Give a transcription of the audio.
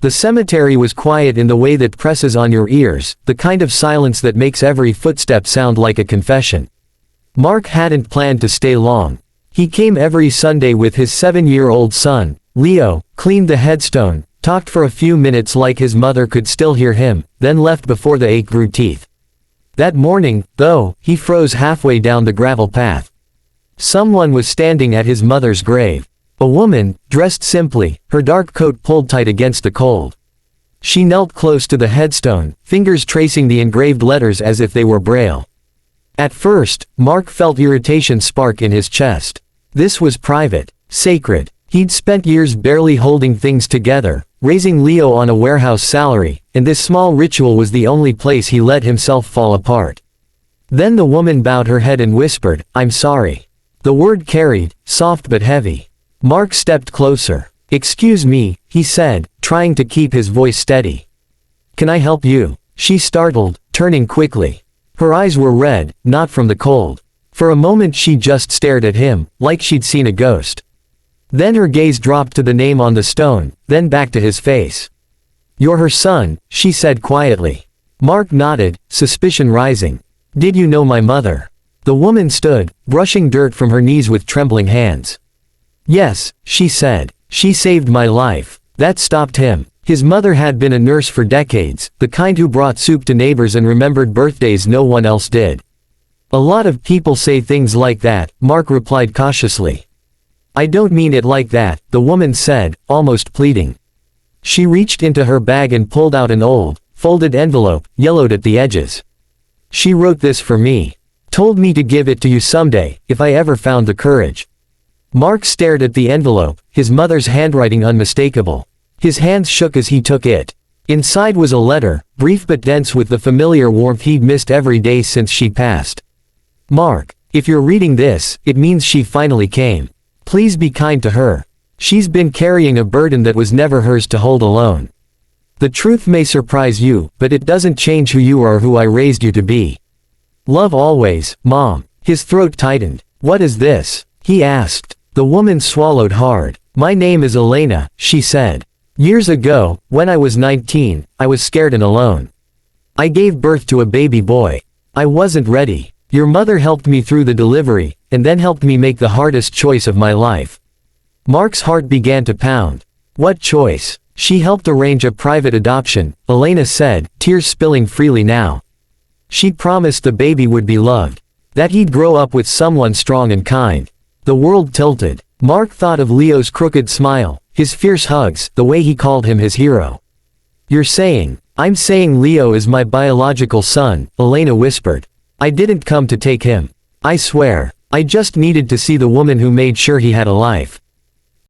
The cemetery was quiet in the way that presses on your ears, the kind of silence that makes every footstep sound like a confession. Mark hadn't planned to stay long. He came every Sunday with his 7-year-old son, Leo, cleaned the headstone, talked for a few minutes like his mother could still hear him, then left before the ache grew teeth. That morning, though, he froze halfway down the gravel path. Someone was standing at his mother's grave. A woman, dressed simply, her dark coat pulled tight against the cold. She knelt close to the headstone, fingers tracing the engraved letters as if they were braille. At first, Mark felt irritation spark in his chest. This was private, sacred. He'd spent years barely holding things together, raising Leo on a warehouse salary, and this small ritual was the only place he let himself fall apart. Then the woman bowed her head and whispered, "I'm sorry." The word carried, soft but heavy. Mark stepped closer. "Excuse me," he said, trying to keep his voice steady. "Can I help you?" She startled, turning quickly. Her eyes were red, not from the cold. For a moment she just stared at him, like she'd seen a ghost. Then her gaze dropped to the name on the stone, then back to his face. "You're her son," she said quietly. Mark nodded, suspicion rising. "Did you know my mother?" The woman stood, brushing dirt from her knees with trembling hands. "Yes," she said. "She saved my life." That stopped him. His mother had been a nurse for decades, the kind who brought soup to neighbors and remembered birthdays no one else did. "A lot of people say things like that," Mark replied cautiously. "I don't mean it like that," the woman said, almost pleading. She reached into her bag and pulled out an old, folded envelope, yellowed at the edges. "She wrote this for me. Told me to give it to you someday, if I ever found the courage." Mark stared at the envelope, his mother's handwriting unmistakable. His hands shook as he took it. Inside was a letter, brief but dense with the familiar warmth he'd missed every day since she passed. "Mark, if you're reading this, it means she finally came. Please be kind to her. She's been carrying a burden that was never hers to hold alone. The truth may surprise you, but it doesn't change who you are or who I raised you to be. Love always, Mom." His throat tightened. "What is this?" he asked. The woman swallowed hard. "My name is Elena," she said. "Years ago, when I was 19, I was scared and alone. I gave birth to a baby boy. I wasn't ready. Your mother helped me through the delivery, and then helped me make the hardest choice of my life." Mark's heart began to pound. "What choice?" "She helped arrange a private adoption," Elena said, tears spilling freely now. "She promised the baby would be loved. That he'd grow up with someone strong and kind." The world tilted. Mark thought of Leo's crooked smile, his fierce hugs, the way he called him his hero. "You're saying?" "I'm saying Leo is my biological son," Elena whispered. "I didn't come to take him. I swear. I just needed to see the woman who made sure he had a life."